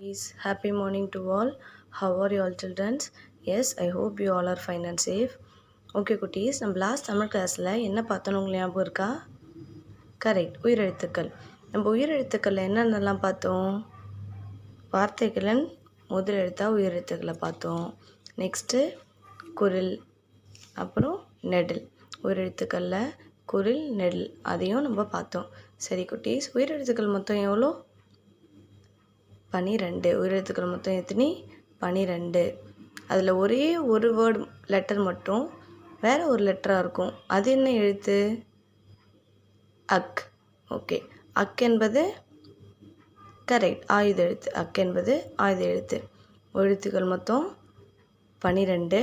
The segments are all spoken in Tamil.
Is happy morning to all. How are you all children? Yes, I hope you all are fine and safe. Okay குட்டீஸ், நம்ம லாஸ்ட் தமிழ் கிளாஸில் என்ன பார்த்தோன்னு உங்களுக்கு ஞாபகம் இருக்கா? கரெக்ட், உயிரெழுத்துக்கள். நம்ம உயிரெழுத்துக்களில் என்னென்னலாம் பார்த்தோம்? வார்த்தைகளின் முதல் எழுத்தாக உயிரெழுத்துக்களை பார்த்தோம். நெக்ஸ்ட்டு குரில், அப்புறம் நெடில். உயிரெழுத்துக்களில் குரில் நெடில் அதையும் நம்ம பார்த்தோம். சரி குட்டீஸ், உயிரெழுத்துக்கள் மொத்தம் எவ்வளோ? 12. உயிரெழுத்துக்கள் மொத்தம் எத்தனை? 12. அதில் ஒரே ஒரு வேர்டு லெட்டர் மட்டும் வேறு ஒரு லெட்டராக இருக்கும். அது என்ன எழுத்து? அக். ஓகே, அக் என்பது கரெக்ட் ஆயுத எழுத்து. அக் என்பது ஆயுத எழுத்து. எழுத்துக்கள் மொத்தம் 12.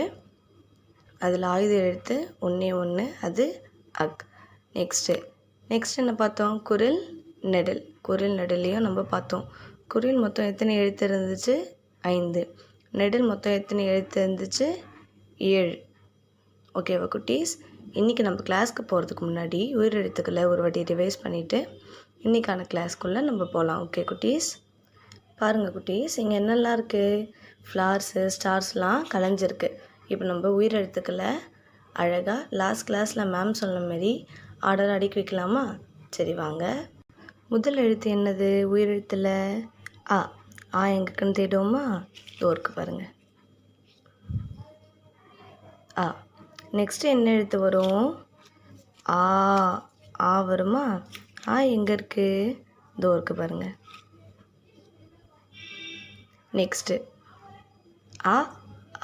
அதில் ஆயுத எழுத்து ஒன்றே ஒன்று, அது அக். நெக்ஸ்ட் என்ன பார்த்தோம்? குரில் நெடில். குரில் நெடிலையும் நம்ம பார்த்தோம். குரில் மொத்தம் எத்தனை எழுத்து இருந்துச்சு? 5. நெடில் மொத்தம் எத்தனை எழுத்து இருந்துச்சு? 7. ஓகேவா குட்டீஸ்? இன்றைக்கி நம்ம கிளாஸ்க்கு போகிறதுக்கு முன்னாடி உயிரெழுத்துக்களை ஒரு வாட்டி ரிவைஸ் பண்ணிவிட்டு இன்றைக்கான கிளாஸ்க்குள்ளே நம்ம போகலாம். ஓகே குட்டீஸ்? பாருங்கள் குட்டீஸ், இங்கே என்னெல்லாம் இருக்குது? ஃப்ளார்ஸு, ஸ்டார்ஸ்லாம் கலைஞ்சிருக்கு. இப்போ நம்ம உயிரெழுத்துக்களை அழகாக லாஸ்ட் கிளாஸில் மேம் சொன்ன மாதிரி ஆர்டர் அடுக்கி வைக்கலாமா? சரி வாங்க. முதல் எழுத்து என்னது உயிரெழுத்தில்? ஆ. ஆ எங்கக்குன்னு தேடுவோமா? தோற்கு பாருங்கள், ஆ. நெக்ஸ்ட்டு என்ன எழுத்து வரும்? ஆ. ஆ வருமா? ஆ எங்கே இருக்குது? தோற்கு பாருங்கள். நெக்ஸ்ட்டு ஆ.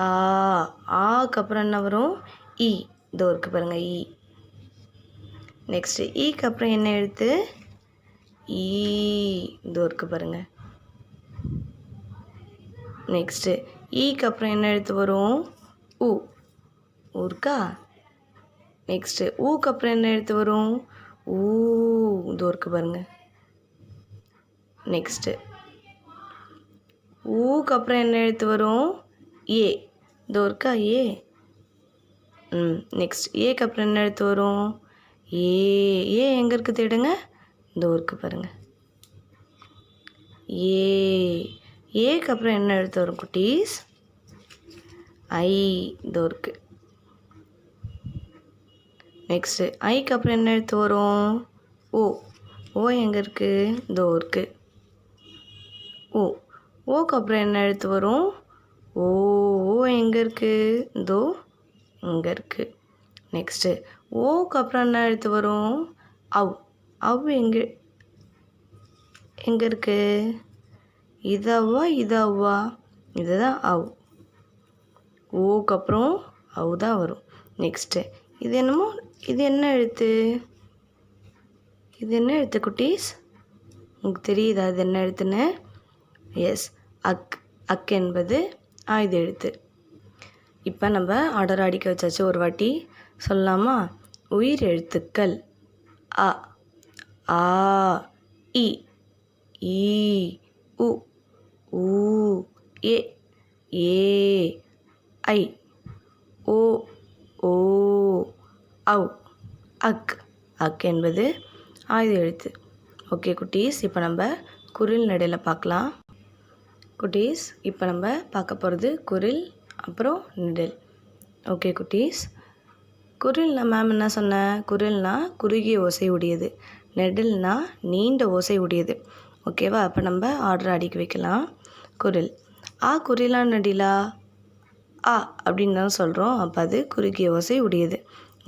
ஆ. ஆக்கு அப்புறம் என்ன வரும்? ஈ. தோற்கு பாருங்கள், ஈ. நெக்ஸ்ட்டு ஈக்கு அப்புறம் என்ன எழுத்து? ஈ. தோற்கு பாருங்கள். நெக்ஸ்ட்டு ஈக்கு அப்புறம் என்ன எழுத்து வரும்? ஊ. ஊருக்கா? நெக்ஸ்ட்டு ஊக்கு அப்புறம் என்ன எழுத்து வரும்? ஊ. தோற்கு பாருங்கள். நெக்ஸ்ட்டு ஊக்கு அப்புறம் என்ன எழுத்து வரும்? ஏ. தோற்கா? ஏ. நெக்ஸ்ட் ஏக்கு அப்புறம் என்ன எழுத்து வரும்? ஏ. ஏ எங்கே இருக்குது தேடுங்க. தோற்கு பாருங்கள், ஏ. ஏக்கு அப்புறம் என்ன எழுத்து வரும் குட்டீஸ்? ஐ. தோற்கு. நெக்ஸ்ட்டு ஐக்கு அப்புறம் என்ன எழுத்து வரும்? ஓ. ஓ எங்கே இருக்குது? தோற்கு. ஓ. ஓக்கு அப்புறம் என்ன எழுத்து வரும்? ஓ. ஓ எங்கே இருக்குது? தோ இங்கே இருக்குது. நெக்ஸ்ட்டு ஓக்கு அப்புறம் என்ன எழுத்து வரும்? அவ். அவ் எங்கே இருக்குது? இதவ்வா இதவ்வா? இதுதான் அவ். ஓக்கு அப்புறம் அவ் தான் வரும். நெக்ஸ்ட்டு இது என்னமோ, இது என்ன எழுத்து? இது என்ன எழுத்து குட்டீஸ்? உங்களுக்கு தெரியுதா இது என்ன எழுத்துன்னு? எஸ், அக். அக் என்பது ஆயுத எழுத்து. இப்போ நம்ம ஆர்டர் அடிக்க வச்சாச்சு. ஒரு வாட்டி சொல்லலாமா? உயிர் எழுத்துக்கள் அ. ஆ. இ. ஈ. உ. ஊ. ஏ. ஏ. ஐ. ஓ. ஓ. அவ். அக். அக் என்பது ஆயுத எழுத்து. ஓகே குட்டீஸ், இப்போ நம்ம குரில் நெடில் பார்க்கலாம். குட்டீஸ், இப்போ நம்ம பார்க்க போகிறது குரில் அப்புறம் நெடில். ஓகே குட்டீஸ், குரில்னா மேம் என்ன சொன்னேன்? குரில்னா குறுகிய ஓசை உடையது, நெடில்னா நீண்ட ஓசை உடையது. ஓகேவா? அப்போ நம்ம ஆர்டர் அடுக்கி வைக்கலாம். குரில் ஆ. குரிலா நெடிலா? ஆ அப்படின்னு தான் சொல்கிறோம். அப்போ அது குறுகிய ஓசை உடையது.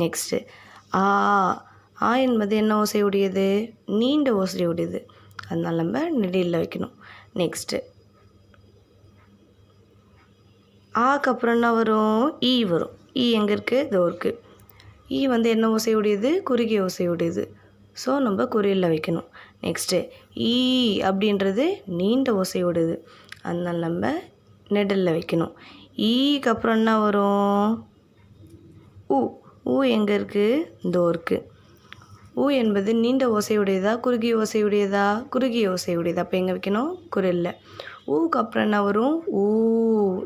நெக்ஸ்ட்டு ஆ. ஆ என்பது என்ன ஓசை உடையது? நீண்ட ஓசை உடையது. அதனால் நம்ம நெடிலில் வைக்கணும். நெக்ஸ்ட்டு ஆக்கு அப்புறம் என்ன வரும்? ஈ வரும். ஈ எங்கே இருக்குது? தோற்கு. ஈ வந்து என்ன ஓசை உடையது? குறுகிய ஓசை உடையது. ஸோ நம்ம குறியில் வைக்கணும். நெக்ஸ்ட்டு ஈ அப்படின்றது நீண்ட ஓசை உடையது. அதனால் நம்ம நெடிலில் வைக்கணும். ஈக்கு அப்புறம் என்ன வரும்? ஊ. ஊ எங்கே இருக்குது? தோற்கு. ஊ என்பது நீண்ட ஓசை உடையதா குறுகிய ஓசை உடையதா? குறுகிய ஓசை உடையதா? அப்போ எங்கே வைக்கணும்? குரில்ல. ஊக்கு அப்புறம் என்ன வரும்? ஊ.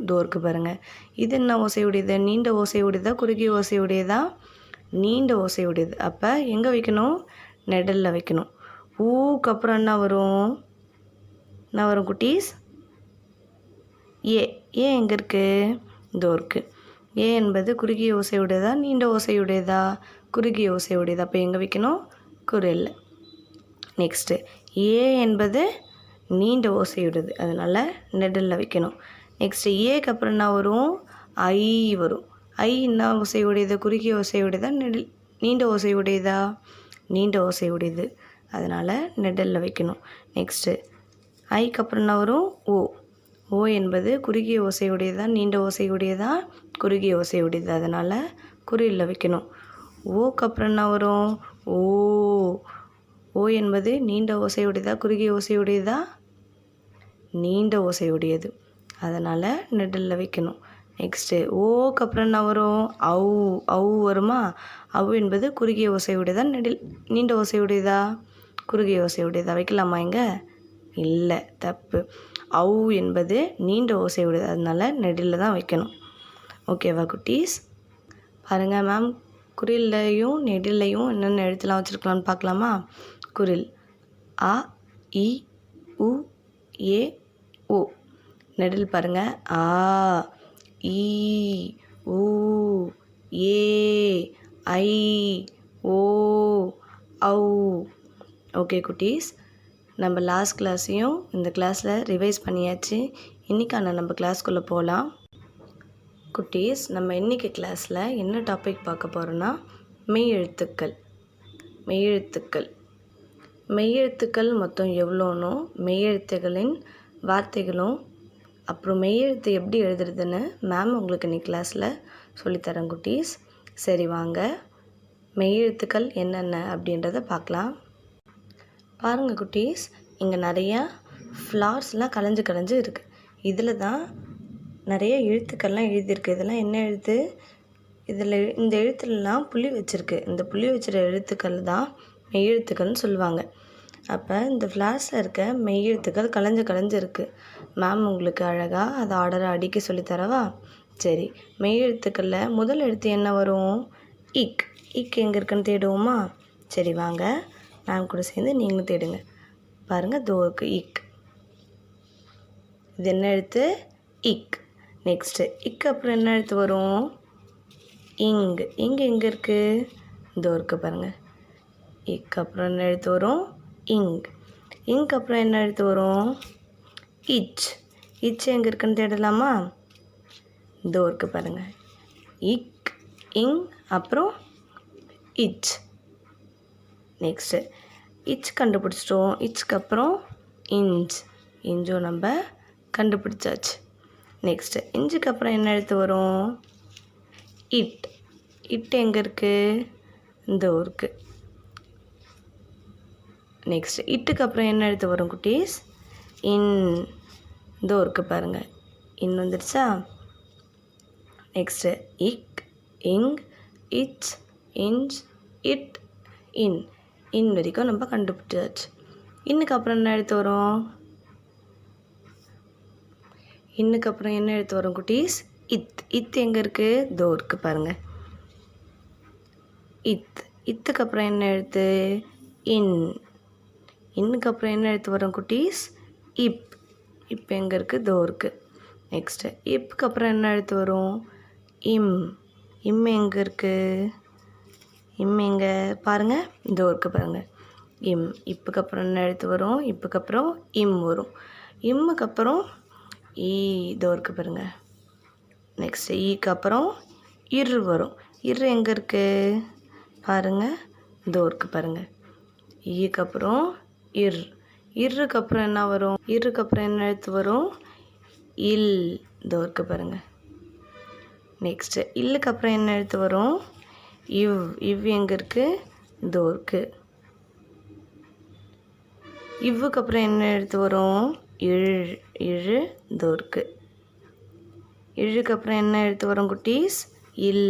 தோற்கு பாருங்கள். இது என்ன ஓசை உடையது? நீண்ட ஓசை உடையதா குறுகிய ஓசை உடையதா? நீண்ட ஓசை உடையது. அப்போ எங்கே வைக்கணும்? நெடிலில் வைக்கணும். ஊக்கு அப்புறம் என்ன வரும்? என்ன வரும் குட்டீஸ்? ஏ ஏ எங்கே இருக்குது? இதோ இருக்குது. ஏ என்பது குறுகிய ஓசையுடையதா நீண்ட ஓசையுடையதா? குறுகிய ஓசையுடையதா. அப்போ எங்கே வைக்கணும்? குரில். நெக்ஸ்ட்டு ஏ என்பது நீண்ட ஓசையுடையது, அதனால் நெடில் வைக்கணும். நெக்ஸ்ட்டு ஏக்கு அப்புறம் என்ன வரும்? ஐ வரும். ஐ என்ன ஓசையுடையது? குறுகிய ஓசையுடையதா நீண்ட ஓசையுடையதா? நீண்ட ஓசையுடையது, அதனால் நெடில் வைக்கணும். நெக்ஸ்ட்டு ஐக்கு அப்புறம் என்ன வரும்? ஓ. ஓ என்பது குறுகிய ஓசையுடையதா நீண்ட ஓசையுடையதா? குறுகிய ஓசையுடையது, அதனால் குறியில் வைக்கணும். ஓக்கு அப்புறம் என்ன வரும்? ஓ. ஓ என்பது நீண்ட ஓசையுடையதா குறுகிய ஓசையுடையதா? நீண்ட ஓசையுடையது, அதனால் நெடில் வைக்கணும். நெக்ஸ்ட்டு ஓக்கு அப்புறம் என்ன வரும்? அவு. அவு வருமா? அவு என்பது குறுகிய ஓசையுடையதா நீண்ட ஓசையுடையதா? குறுகிய ஓசையுடையதா. வைக்கலாமா இங்கே? இல்லை, தப்பு. அவு என்பது நீண்ட ஓசையுடையது, அதனால் நெடில் தான் வைக்கணும். ஓகேவா குட்டீஸ்? பாருங்கள் மேம், குறில்லையும் நெடிலையும் என்னென்ன எழுத்துலாம் வச்சுருக்கலாம்னு பார்க்கலாமா? குரில் அ இ உ ஏ ஓ. நெடில் பாருங்கள் ஆ ஈ ஊ ஏ ஐ ஓ ஔ. ஓகே குட்டீஸ், நம்ம லாஸ்ட் கிளாஸையும் இந்த கிளாஸில் ரிவைஸ் பண்ணியாச்சு. இன்றைக்கான நம்ம கிளாஸ்க்குள்ளே போகலாம். குட்டீஸ், நம்ம இன்றைக்கி கிளாஸில் என்ன டாபிக் பார்க்க போகிறோன்னா மெய்யெழுத்துக்கள். மெய்யெழுத்துக்கள் மெய்யெழுத்துக்கள் மொத்தம் எவ்வளோனோ, மெய்யெழுத்துகளின் வார்த்தைகளும், அப்புறம் மெய்யெழுத்து எப்படி எழுதுறதுன்னு மேம் உங்களுக்கு இன்றைக்கி கிளாஸில் சொல்லித்தரேன் குட்டீஸ். சரி வாங்க, மெய்யெழுத்துக்கள் என்னென்ன அப்படின்றத பார்க்கலாம். பாருங்கள் குட்டீஸ், இங்கே நிறையா ஃப்ளார்ஸ்லாம் கலைஞ்சு இருக்குது. இதில் தான் நிறைய எழுத்துக்கள்லாம் எழுதியிருக்கு. இதெல்லாம் என்ன எழுத்து? இதில் இந்த எழுத்துலலாம் புள்ளி வச்சுருக்கு. இந்த புள்ளி வச்சுற எழுத்துக்கள் தான் மெய்யெழுத்துக்கள்னு சொல்லுவாங்க. அப்போ இந்த ஃப்ளார்ஸில் இருக்க மெய்யெழுத்துக்கள் கலைஞ்சு இருக்குது. மேம் உங்களுக்கு அழகாக அதை ஆர்டராக அடிக்க சொல்லித்தரவா? சரி, மெய்யெழுத்துக்களில் முதல் எழுத்து என்ன வரும்? இக். இக் எங்கே இருக்குன்னு தேடுவோமா? சரி வாங்க, மேம் கூட சேர்ந்து நீங்களும் தேடுங்க. பாருங்கள், தோக்கு இக். இது என்ன எழுத்து? இக். நெக்ஸ்ட்டு இக்கு அப்புறம் என்ன எழுத்து வரும்? இங். இங்கே எங்கே இருக்குது? இதோ இருக்குது பாருங்கள். இக்கு அப்புறம் என்ன எழுத்து வரும்? இங். இங்க் அப்புறம் என்ன எழுத்து வரும்? இச். இச் எங்கே இருக்குன்னு தேடலாமா? இதோ இருக்குது பாருங்கள். இக், இங், அப்புறம் இச். நெக்ஸ்ட்டு இச் கண்டுபிடிச்சிட்டோம். இச்சுக்கு அப்புறம் இஞ்ச். இஞ்சும் நம்ம கண்டுபிடிச்சாச்சு. நெக்ஸ்ட்டு இஞ்சுக்கு அப்புறம் என்ன எழுத்து வரும்? இட். இட் எங்கே இருக்குது? இதோ இருக்குது. நெக்ஸ்ட் இட்டுக்கு அப்புறம் என்ன எழுத்து வரும் குட்டீஸ்? இன். இதோ இருக்குது பாருங்கள், இன் வந்துடுச்சா? நெக்ஸ்ட்டு இக், இங், இச், இஞ்ச், இட், இன். இன் வரைக்கும் நம்ம கண்டுபிடிச்சாச்சு. இன்னுக்கு அப்புறம் என்ன எழுத்து வரும்? இன்னுக்கு அப்புறம் என்ன எழுத்து வரும் குட்டீஸ்? இத். இத் எங்கே இருக்குது? இதோ இருக்குது பாருங்கள். இத். இத்துக்கு அப்புறம் என்ன எழுத்து? இன். இன்னுக்கு அப்புறம் என்ன எழுத்து வரும் குட்டீஸ்? இப். இப் எங்கே இருக்குது? இதோ இருக்குது. நெக்ஸ்ட்டு இப்புக்கு அப்புறம் என்ன எழுத்து வரும்? இம். இம் எங்கே இருக்குது? இம் எங்கே பாருங்கள், இதோ இருக்குது பாருங்கள். இம். இப்புக்கு அப்புறம் என்ன எழுத்து வரும்? இப்புக்கு அப்புறம் இம் வரும். இம்முக்கு அப்புறம் ஈ. இதோ இருக்குது பாருங்கள். நெக்ஸ்ட்டு ஈக்கு அப்புறம் இர் வரும். இர் எங்கே இருக்குது? பாருங்கள், இதோ இருக்குது பாருங்கள். ஈக்கு அப்புறம் இர். இருக்கு அப்புறம் என்ன வரும்? இருக்கு அப்புறம் என்ன எழுத்து வரும்? இல். இதோ இருக்குது பாருங்கள். நெக்ஸ்ட்டு இல்லுக்கு அப்புறம் என்ன எழுத்து வரும்? இவ். இவ் எங்கே இருக்குது? இதோ இருக்குது. இவ்வுக்கு அப்புறம் என்ன எழுத்து வரும்? இழ். இழு. இதோ இருக்குது. இழுக்கு அப்புறம் என்ன எழுத்து வரும் குட்டீஸ்? இல்.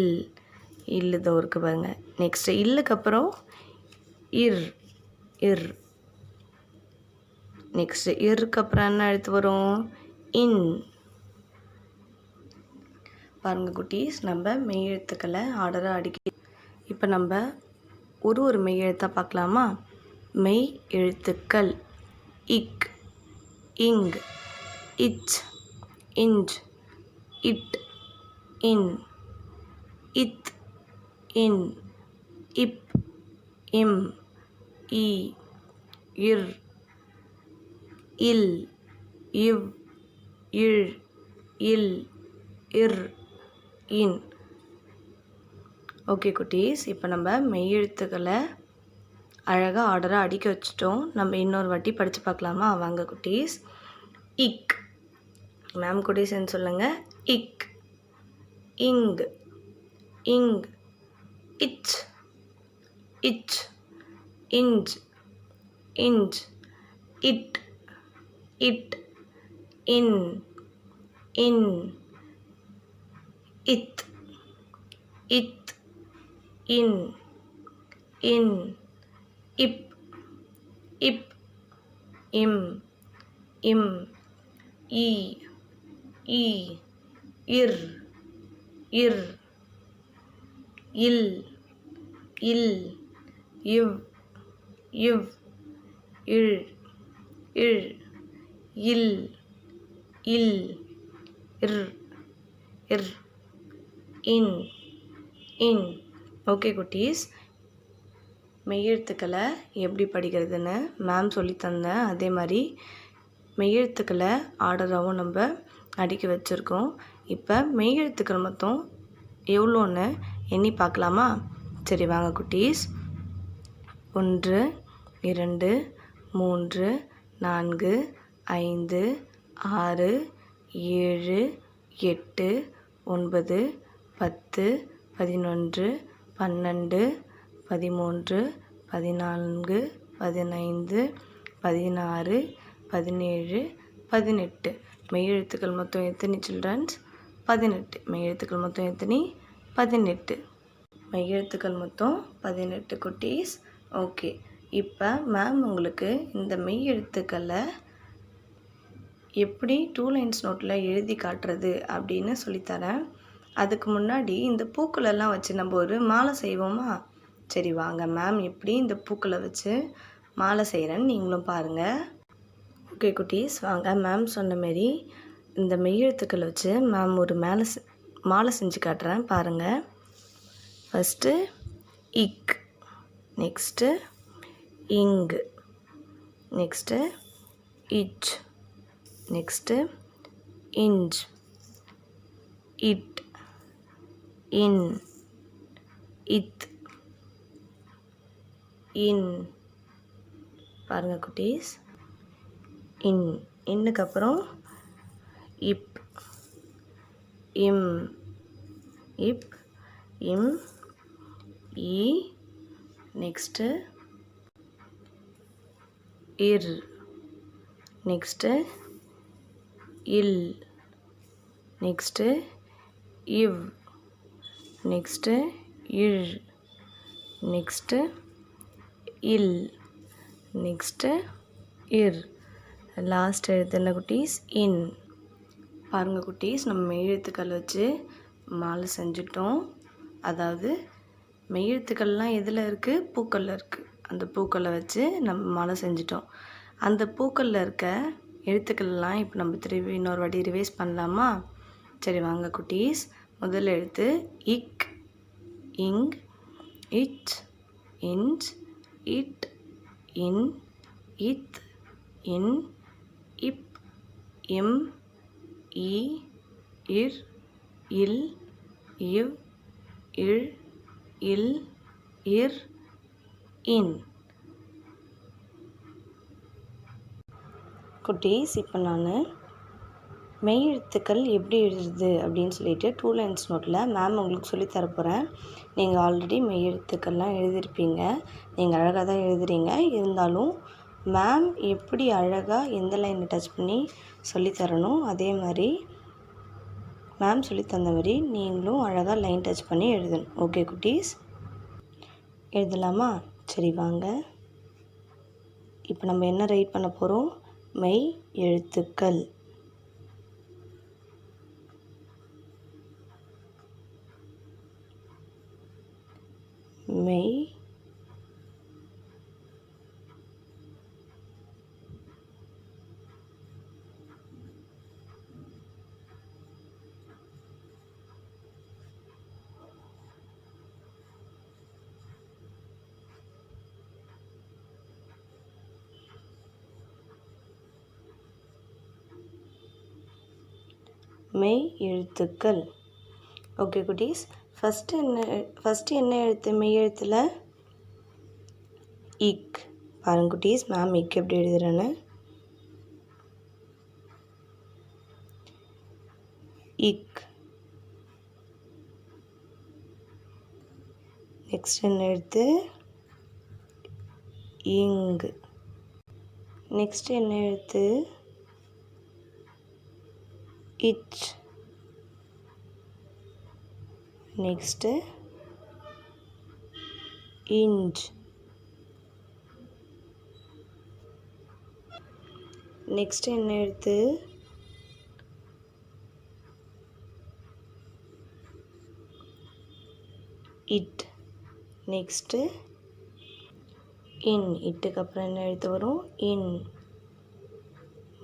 இல். இதோ இருக்குது பாருங்கள். நெக்ஸ்ட்டு இல்லுக்கு அப்புறம் இர். இர். நெக்ஸ்ட்டு இருக்கு அப்புறம் என்ன எழுத்து வரும்? இன். பாருங்கள் குட்டீஸ், நம்ம மெய் எழுத்துக்களை ஆர்டராக அடிக்க. இப்போ நம்ம ஒரு மெய் எழுத்தாக பார்க்கலாமா? மெய் எழுத்துக்கள் இக், இங், இச், inch, it, in, ith, in, ip, im, e, ir, il, iv, il, il, ir, in. Okay குட்டீஸ், இப்போ நம்ம மெய்யெழுத்துக்களை அழகாக ஆர்டராக அடுக்கி வச்சுட்டோம். நம்ம இன்னொரு வாட்டி படித்து பார்க்கலாமா? வாங்க குட்டீஸ். இக், மேம் கூட சேர்ந்து சொல்லுங்கள். இக், இங், இங், இச், இச், இஞ்ச், இஞ்ச், இட், இட், இன், இன், இத், இத், இன், இன், இப், இப், இம், இம், ஈ, ஈ, இர், இர், இல், இல், இவ், இவ், இழ், இழ், இல், இல், இர், இர், இன், இன். ஓகே குட்டீஸ், மெய்யெழுத்துக்களை எப்படி படிக்கிறதுன்னு மேம் சொல்லித்தந்தேன். அதே மாதிரி மெய்யெழுத்துக்களை ஆர்டராகவும் நம்ம அடுக்கி வச்சுருக்கோம். இப்போ மெய்யெழுத்துக்கள் மொத்தம் எவ்வளோன்னு எண்ணி பார்க்கலாமா? சரி வாங்க குட்டீஸ். 1 2 3 4 5 6 7 8 9 10 11 12 13 14 15 16 17 18. மெய்யெழுத்துக்கள் மொத்தம் எத்தனை சில்ட்ரன்ஸ்? 18. மெய்யெழுத்துக்கள் மொத்தம் எத்தனை? 18. மெய்யெழுத்துக்கள் மொத்தம் 18 குட்டீஸ். ஓகே, இப்போ மேம் உங்களுக்கு இந்த மெய்யெழுத்துக்களை எப்படி 2 லைன்ஸ் நோட்டில் எழுதி காட்டுறது அப்படின்னு சொல்லித்தரேன். அதுக்கு முன்னாடி இந்த பூக்களெல்லாம் வச்சு நம்ம ஒரு மாலை செய்வோமா? சரி வாங்க, மேம் எப்படி இந்த பூக்களை வச்சு மாலை செய்கிறேன்னு நீங்களும் பாருங்கள். ஓகே குட்டீஸ், வாங்க மேம் சொன்ன மாரி இந்த மெய்யெழுத்துக்களை வச்சு மேம் ஒரு மாலை செஞ்சு காட்டுறேன் பாருங்கள். ஃபஸ்ட்டு இக், நெக்ஸ்ட்டு இங், நெக்ஸ்ட்டு இச், நெக்ஸ்ட்டு இஞ்ச், இட், இன், இத், இன். பாருங்கள் குட்டீஸ், இன், இன்னுக்கு அப்புறம் இப், இம், இப், இம், ஈ, நெக்ஸ்ட்டு இர், நெக்ஸ்ட்டு இல், நெக்ஸ்ட்டு இவ், நெக்ஸ்ட்டு இழ், நெக்ஸ்ட்டு இல், நெக்ஸ்ட்டு இர். லாஸ்ட் எழுத்து என்ன குட்டீஸ்? இன். பாருங்கள் குட்டீஸ், நம்ம மெய்யெழுத்துக்கள் வச்சு மாலை செஞ்சுட்டோம். அதாவது மெய்யெழுத்துக்கள்லாம் எதில் இருக்குது? பூக்களில் இருக்குது. அந்த பூக்களை வச்சு நம்ம மாலை செஞ்சிட்டோம். அந்த பூக்களில் இருக்க எழுத்துக்கள்லாம் இப்போ நம்ம திரும்பி இன்னொரு வாட்டி ரிவைஸ் பண்ணலாமா? சரி வாங்க குட்டீஸ். முதல் எழுத்து இக், இங், இச், இஞ்ச், இட், இன், இத், இன், இப், இம், ஈ, இர், இல், இவ், இழ், இல், இர், இன். குட்டீஸ், இப்போ நான் மெய்யெழுத்துக்கள் எப்படி எழுதுறது அப்படின்னு சொல்லிட்டு 2 லைன்ஸ் நோட்டில் மேம் உங்களுக்கு சொல்லித்தர போகிறேன். நீங்கள் ஆல்ரெடி மெய்யெழுத்துக்கள்லாம் எழுதியிருப்பீங்க. நீங்கள் அழகாக தான் எழுதுறீங்க. இருந்தாலும் மேம் எப்படி அழகாக எந்த லைனை டச் பண்ணி சொல்லித்தரணும், அதே மாதிரி மேம் சொல்லி தந்த மாதிரி நீங்களும் அழகாக லைன் டச் பண்ணி எழுதணும். ஓகே குட்டீஸ், எழுதலாமா? சரி வாங்க. இப்போ நம்ம என்ன ரைட் பண்ண போகிறோம்? மெய் எழுத்துக்கள். மெய் மெய் எழுத்துக்கள். ஓகே குட்டீஸ், ஃபஸ்ட்டு என்ன எழுத்து மெய் எழுத்தில்? இக். பாருங்க குட்டீஸ், மேம் இக் எப்படி எழுதுறேன்னு. இக். நெக்ஸ்ட் என்ன எழுத்து? இங்கு. நெக்ஸ்ட் என்ன எழுத்து? இச். Next inch. நெக்ஸ்ட் என்ன எழுத்து? இட். நெக்ஸ்ட்டு இன். இட்டுக்கு அப்புறம் என்ன எழுத்து வரும்? இன்.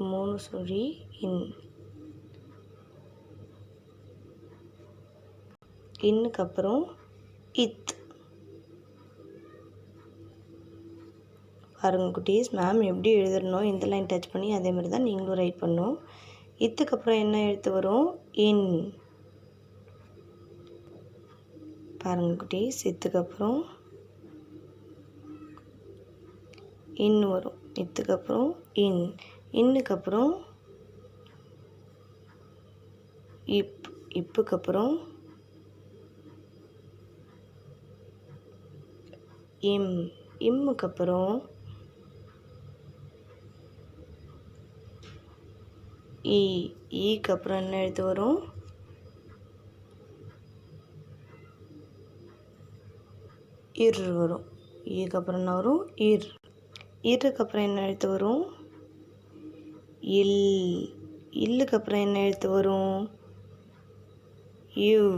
3 சுழி இன். இன்னுக்கு அப்புறம் இத். பாருங்க குட்டீஸ், மேம் எப்படி எழுதணும் இந்த லைன் டச் பண்ணி அதே மாதிரி தான் நீங்களும் ரைட் பண்ணணும். இத்துக்கு அப்புறம் என்ன எழுத்து வரும்? இன். பாருங்க குட்டீஸ், இத்துக்கு அப்புறம் இன் வரும். இத்துக்கு அப்புறம் இன். இன்னுக்கு அப்புறம் இப். இப்புக்கு அப்புறம் இம். இம்முக்கு அப்புறம் ஈ. ஈக்கு அப்புறம் என்ன எழுத்து வரும்? இர் வரும். ஈக்கு அப்புறம் என்ன வரும்? இர். இருக்கு அப்புறம் என்ன எழுத்து வரும்? இல். இல்லுக்கு அப்புறம் என்ன எழுத்து வரும்? இவ்.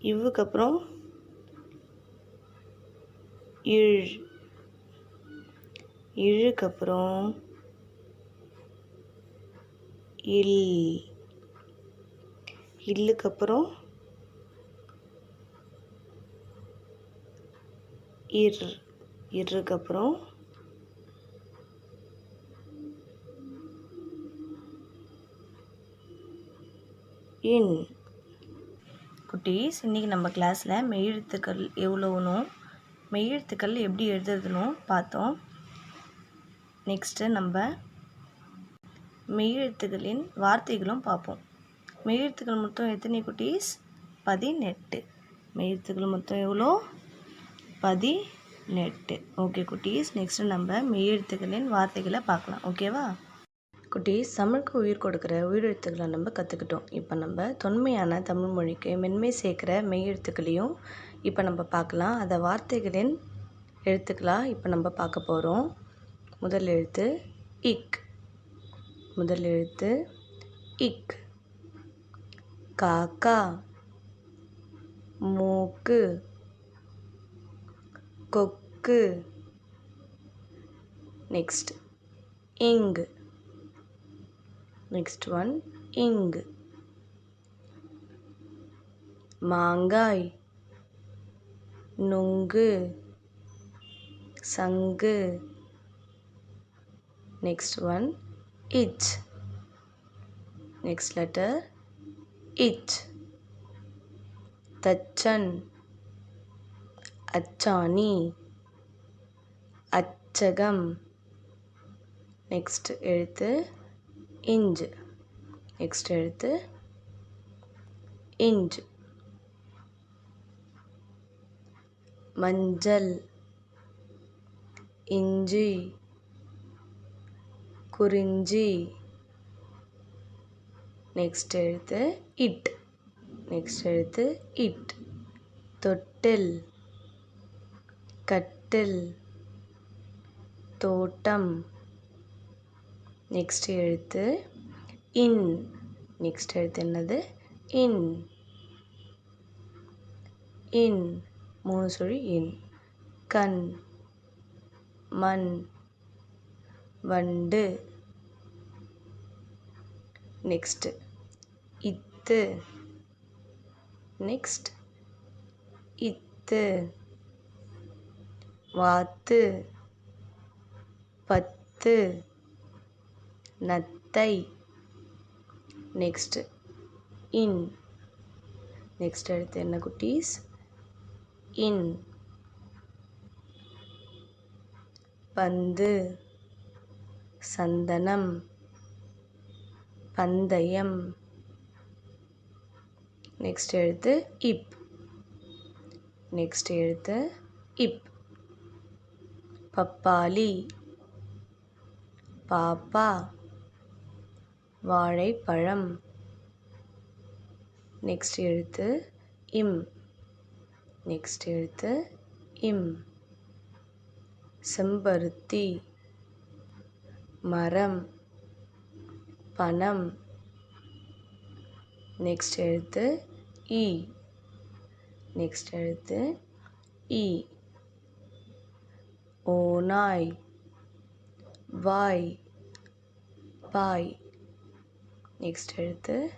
இவ்வுக்கு அப்புறம் இழ். இழுக்கு அப்புறம் இல். இல்லுக்கு அப்புறம் இர். இருக்கு அப்புறம் இன். குட்டீஸ், இன்றைக்கி நம்ம கிளாஸில் மெய்யெழுத்துக்கள் எவ்வளோனும் மெய்யெழுத்துக்கள் எப்படி எழுதுறதுனும் பார்த்தோம். நெக்ஸ்ட்டு நம்ம மெய்யெழுத்துக்களின் வார்த்தைகளும் பார்ப்போம். மெய்யெழுத்துக்கள் மொத்தம் எத்தனை குட்டீஸ்? 18. மெய்யெழுத்துக்கள் மொத்தம் எவ்வளோ? 18. ஓகே குட்டீஸ், நெக்ஸ்ட்டு நம்ம மெய்யெழுத்துக்களின் வார்த்தைகளை பார்க்கலாம். ஓகேவா குட்டீஸ்? தமிழுக்கு உயிர் கொடுக்குற உயிரெழுத்துக்களை நம்ம கற்றுக்கிட்டோம். இப்போ நம்ம தொன்மையான தமிழ் மொழிக்கு மென்மை சேர்க்குற மெய்யெழுத்துக்களையும் இப்போ நம்ம பார்க்கலாம். அதை வார்த்தைகளின் எழுத்துக்களாக இப்போ நம்ம பார்க்க போகிறோம். முதல் எழுத்து இக். முதல் எழுத்து இக். காக்கா. மூக்கு. கொக்கு. நெக்ஸ்ட் இங். நெக்ஸ்ட் ஒன் இங். மாங்காய். நுங்கு. சங்கு. நெக்ஸ்ட் ஒன் இச். நெக்ஸ்ட் லெட்டர் இச். தச்சன். அச்சாணி. அச்சகம். நெக்ஸ்ட் எழுத்து இஞ்ச். நெக்ஸ்ட் எழுத்து இஞ்ச். மஞ்சள். இஞ்சி. குறிஞ்சி. நெக்ஸ்ட் எழுத்து இட். நெக்ஸ்ட் எழுத்து இட். தொட்டில். கட்டில். தோட்டம். நெக்ஸ்ட் எழுத்து இன். நெக்ஸ்ட் எழுத்து என்னது? இன். இன். 3 சுழி இன். கண். மண். வண்டு. நெக்ஸ்ட் இத்து. நெக்ஸ்ட் இத்து. வாத்து. பத்து. நத்தை. Next in. நெக்ஸ்ட் எழுத்து என்ன குட்டீஸ்? இன். பந்து, சந்தனம், பந்தயம். நெக்ஸ்ட் எழுத்து இப். நெக்ஸ்ட் எழுத்து இப். பப்பாளி, பாப்பா, வாழைப்பழம். நெக்ஸ்ட் எழுத்து இம். நெக்ஸ்ட் எழுத்து இம். செம்பருத்தி, மரம், பனம். நெக்ஸ்ட் எழுத்து இ. நெக்ஸ்ட் எழுத்து இ. ஓநாய், வாய், பாய். நெக்ஸ்ட் எழுத்து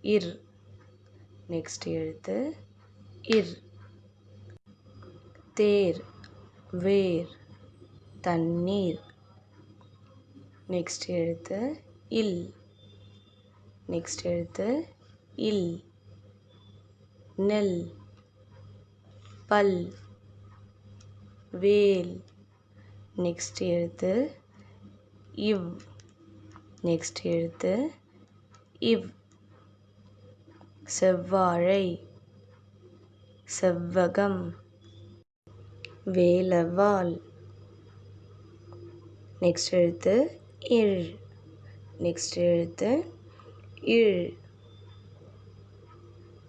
இர். நெக்ஸ்ட் எழுத்து இர். தேர், வேர், தண்ணீர். நெக்ஸ்ட் எழுத்து இல். நெக்ஸ்ட் எழுத்து இல். நெல், பல், வேல். நெக்ஸ்ட் எழுத்து இவ். நெக்ஸ்ட் எழுத்து இவ். செவ்வாழை, செவ்வகம், வேலவாள். நெக்ஸ்ட் எழுத்து இழ். நெக்ஸ்ட் எழுத்து இழ்.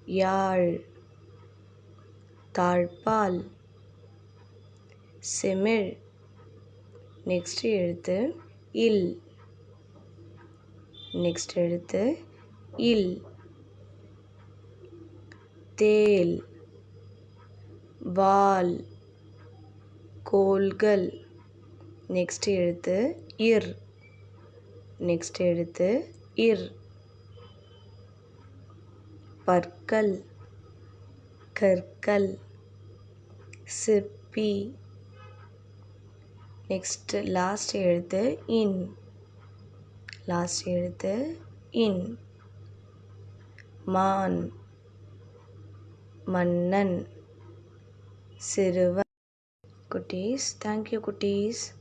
யாழ், தாழ்பால், சிமிழ். நெக்ஸ்ட் எழுத்து இல். நெக்ஸ்ட் எழுத்து இல். தேல், வால், கோல்கள். நெக்ஸ்ட் எழுத்து இர். நெக்ஸ்ட் எழுத்து இர். பற்கள், கற்கள், சிப்பி. நெக்ஸ்ட் லாஸ்ட் எழுத்து இன். லாஸ்ட் எழுத்து இன். மான், மன்னன், சிறுவன். குட்டீஸ், தேங்க்யூ குட்டீஸ்.